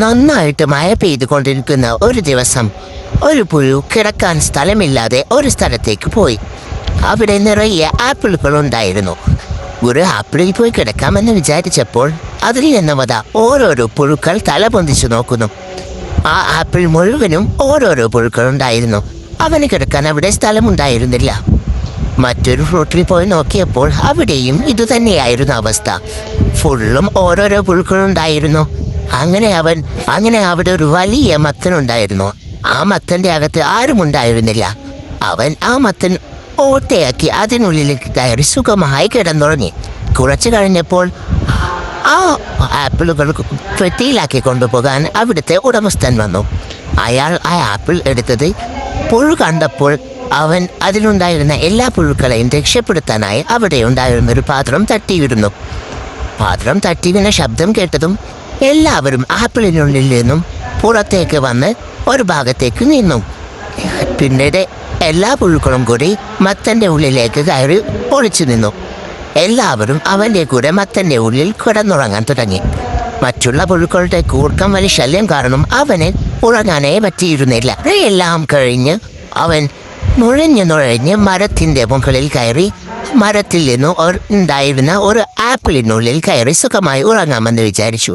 നന്നായിട്ട് മഴ പെയ്തുകൊണ്ടിരിക്കുന്ന ഒരു ദിവസം ഒരു പുഴു കിടക്കാൻ സ്ഥലമില്ലാതെ ഒരു സ്ഥലത്തേക്ക് പോയി. അവിടെ നിറയെ ആപ്പിളുകൾ ഉണ്ടായിരുന്നു. ഒരു ആപ്പിളിൽ പോയി കിടക്കാമെന്ന് വിചാരിച്ചപ്പോൾ അതിൽ നിന്നും അതാ ഓരോരോ പുഴുക്കൾ തല പൊന്തിച്ചു നോക്കുന്നു. ആ ആപ്പിൾ മുഴുവനും ഓരോരോ പുഴുക്കൾ ഉണ്ടായിരുന്നു. അവന് കിടക്കാൻ അവിടെ സ്ഥലമുണ്ടായിരുന്നില്ല. മറ്റൊരു ഫ്രൂട്ടിൽ പോയി നോക്കിയപ്പോൾ അവിടെയും ഇതുതന്നെയായിരുന്നു അവസ്ഥ. ഫുള്ളും ഓരോരോ പുഴുക്കളുണ്ടായിരുന്നു. അങ്ങനെ അവിടെ ഒരു വലിയ മത്തനുണ്ടായിരുന്നു. ആ മത്തന്റെ അകത്ത് ആരും ഉണ്ടായിരുന്നില്ല. അവൻ ആ മത്തൻ ഓട്ടയാക്കി അതിനുള്ളിലേക്ക് കയറി സുഖമായി കിടന്നുറങ്ങി. കുറച്ചു കഴിഞ്ഞപ്പോൾ ആ ആപ്പിളുകൾ പെട്ടിയിലാക്കി കൊണ്ടുപോകാൻ അവിടുത്തെ ഉടമസ്ഥൻ വന്നു. അയാൾ ആ ആപ്പിൾ എടുത്തത് പുഴു കണ്ടപ്പോൾ അവൻ അതിലുണ്ടായിരുന്ന എല്ലാ പുഴുക്കളെയും രക്ഷപ്പെടുത്താനായി അവിടെ ഉണ്ടായിരുന്നൊരു പാത്രം തട്ടിയിടുന്നു. പാത്രം തട്ടി വീണ ശബ്ദം കേട്ടതും എല്ലാവരും ആപ്പിളിനുള്ളിൽ നിന്നും പുറത്തേക്ക് വന്ന് ഒരു ഭാഗത്തേക്ക് നിന്നു. പിന്നീട് എല്ലാ പുഴുക്കളും കൂടി മത്തൻ്റെ ഉള്ളിലേക്ക് കയറി ഒളിച്ചു നിന്നു. എല്ലാവരും അവൻ്റെ കൂടെ മത്തൻ്റെ ഉള്ളിൽ കിടന്നുറങ്ങാൻ തുടങ്ങി. മറ്റുള്ള പുഴുക്കളുടെ കൂർക്കം വലിയ ശല്യം കാരണം അവന് ഉറങ്ങാനേ പറ്റിയിരുന്നില്ല. എല്ലാം കഴിഞ്ഞ് അവൻ നുഴഞ്ഞ് മരത്തിൻ്റെ മുകളിൽ കയറി മരത്തിൽ നിന്ന് ഉണ്ടായിരുന്ന ഒരു ആപ്പിളിനുള്ളിൽ കയറി സുഖമായി ഉറങ്ങാമെന്ന് വിചാരിച്ചു.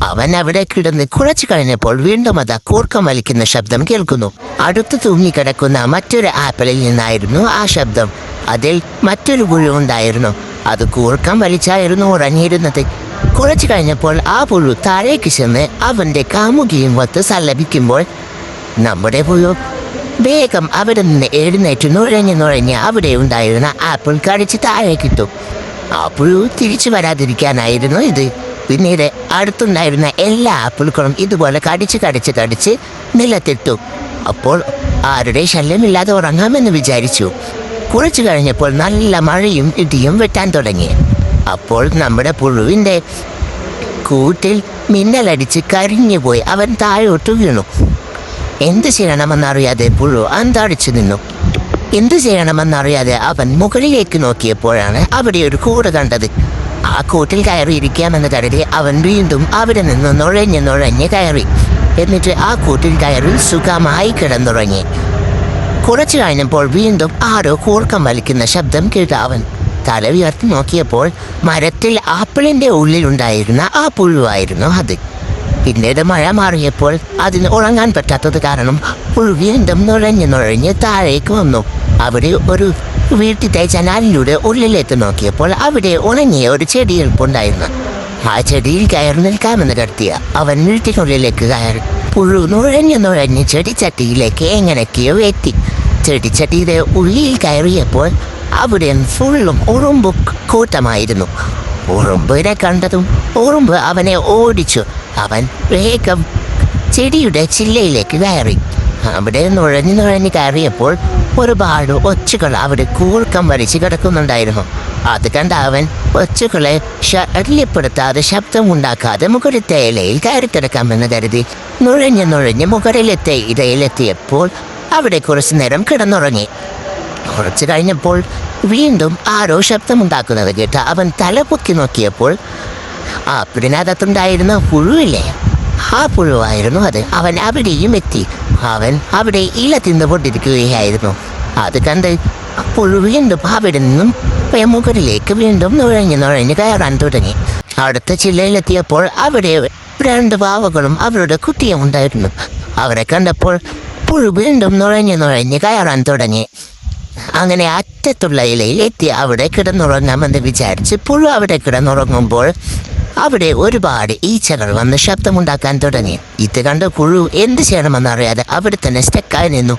അവൻ അവിടെ കിടന്ന് കുറച്ചു കഴിഞ്ഞപ്പോൾ വീണ്ടും അതാ കൂർക്കം വലിക്കുന്ന ശബ്ദം കേൾക്കുന്നു. അടുത്ത് തൂങ്ങിക്കിടക്കുന്ന മറ്റൊരു ആപ്പിളിൽ നിന്നായിരുന്നു ആ ശബ്ദം. അതിൽ മറ്റൊരു പുഴു ഉണ്ടായിരുന്നു. അത് കൂർക്കം വലിച്ചായിരുന്നു ഉറങ്ങിയിരുന്നത്. കുറച്ചു കഴിഞ്ഞപ്പോൾ ആ പുഴു താഴേക്ക് ചെന്ന് അവൻ്റെ കാമുകിയും ഒത്ത് സല്ലപിക്കുമ്പോൾ നമ്മുടെ പുഴു വേഗം അവിടെ നിന്ന് എഴുന്നേറ്റ് നുഴഞ്ഞ് അവിടെ ഉണ്ടായിരുന്ന ആപ്പിൾ കടിച്ച് താഴേക്കിട്ടു. ആ പുഴു തിരിച്ചു വരാതിരിക്കാനായിരുന്നു ഇത്. പിന്നീട് അടുത്തുണ്ടായിരുന്ന എല്ലാ ആപ്പിളുകളും ഇതുപോലെ കടിച്ച് നിലത്തിട്ടു. അപ്പോൾ ആരുടെ ശല്യമില്ലാതെ ഉറങ്ങാമെന്ന് വിചാരിച്ചു. കുറച്ചു കഴിഞ്ഞപ്പോൾ നല്ല മഴയും ഇടിയും വെട്ടാൻ തുടങ്ങി. അപ്പോൾ നമ്മുടെ പുഴുവിൻ്റെ കൂട്ടിൽ മിന്നലടിച്ച് കരിഞ്ഞുപോയി അവൻ താഴോട്ട് വീണു. എന്ത് ചെയ്യണമെന്നറിയാതെ പുഴു അന്താടിച്ചു നിന്നു. എന്ത് ചെയ്യണമെന്നറിയാതെ അവൻ മുകളിലേക്ക് നോക്കിയപ്പോഴാണ് അവിടെ ഒരു കൂട് കണ്ടത്. ആ കൂട്ടിൽ കയറിയിരിക്കാമെന്ന് കരുതി അവൻ വീണ്ടും അവിടെ നിന്ന് നുഴഞ്ഞ് കയറി. എന്നിട്ട് ആ കൂട്ടിൽ കയറി സുഖമായി കിടന്നുറങ്ങി. കുറച്ചു കഴിഞ്ഞപ്പോൾ വീണ്ടും ആരോ കൂർക്കം വലിക്കുന്ന ശബ്ദം കേട്ട അവൻ തല ഉയർത്തി നോക്കിയപ്പോൾ മരത്തിൽ ആപ്പിളിൻ്റെ ഉള്ളിലുണ്ടായിരുന്ന ആ പുഴുവായിരുന്നു അത്. പിന്നീട് മഴ മാറിയപ്പോൾ അതിന് ഉറങ്ങാൻ പറ്റാത്തത് കാരണം പുഴു വീണ്ടും നുഴഞ്ഞ് താഴേക്ക് വന്നു. അവിടെ ഒരു വീട്ടിലെ ജനാലിലൂടെ ഉള്ളിലേക്ക് നോക്കിയപ്പോൾ അവിടെ ഉണങ്ങിയ ഒരു ചെടി എളുപ്പമുണ്ടായിരുന്നു. ആ ചെടിയിൽ കയറി നിൽക്കാമെന്ന് കരുതിയ അവൻ വീട്ടിനുള്ളിലേക്ക് കയറി. പുഴു നുഴഞ്ഞ് ചെടിച്ചട്ടിയിലേക്ക് എങ്ങനെയൊക്കെയോ എത്തി. ചെടിച്ചട്ടിയുടെ ഉള്ളിൽ കയറിയപ്പോൾ അവിടെ ഫുള്ളും ഉറുമ്പ് കൂട്ടമായിരുന്നു. ഉറുമ്പിനെ കണ്ടതും ഉറുമ്പ് അവനെ ഓടിച്ചു. അവൻ വേഗം ചെടിയുടെ ചില്ലയിലേക്ക് കയറി. അവിടെ നുഴഞ്ഞ് കയറിയപ്പോൾ ഒരുപാട് ഒച്ചുകൾ അവിടെ കൂർക്കം വലിച്ച് കിടക്കുന്നുണ്ടായിരുന്നു. അത് കണ്ട അവൻ ഒച്ചുകളെ ശല്യപ്പെടുത്താതെ ശബ്ദമുണ്ടാക്കാതെ മുകളിലത്തെ ഇലയിൽ കയറി കിടക്കാമെന്ന് കരുതി നുഴഞ്ഞ് മുകളിലത്തെ ഇലയിലെത്തിയപ്പോൾ അവിടെ കുറച്ചു നേരം കിടന്നുറങ്ങി. കുറച്ചു കഴിഞ്ഞപ്പോൾ വീണ്ടും ആരോ ശബ്ദമുണ്ടാക്കുന്നത് കേട്ട് അവൻ തല പൊക്കി നോക്കിയപ്പോൾ ആപ്പിളിനകത്തുണ്ടായിരുന്ന പുഴുവില്ലേ, ആ പുഴുവായിരുന്നു അത്. അവൻ അവിടെയും എത്തി. അവൻ അവിടെ ഇല തിന്നുകൊണ്ടിരിക്കുകയായിരുന്നു. അത് കണ്ട് പുഴു വീണ്ടും അവിടെ നിന്നും മുകളിലേക്ക് വീണ്ടും നുഴഞ്ഞ് കയറാൻ തുടങ്ങി. അടുത്ത ചില്ലയിലെത്തിയപ്പോൾ അവിടെ 2 പാവകളും അവരുടെ കുട്ടിയും ഉണ്ടായിരുന്നു. അവരെ കണ്ടപ്പോൾ പുഴു വീണ്ടും നുഴഞ്ഞ് കയറാൻ തുടങ്ങി. അങ്ങനെ അറ്റത്തുള്ള ഇലയിൽ എത്തി അവിടെ കിടന്നുറങ്ങാമെന്ന് വിചാരിച്ച് പുഴു അവിടെ കിടന്നുറങ്ങുമ്പോൾ അവിടെ ഒരുപാട് ഈച്ചകൾ വന്ന് ശബ്ദമുണ്ടാക്കാൻ തുടങ്ങി. ഇത് കണ്ട് പുഴു എന്ത് ചെയ്യണമെന്നറിയാതെ അവിടെ തന്നെ സ്റ്റക്കായി നിന്നു.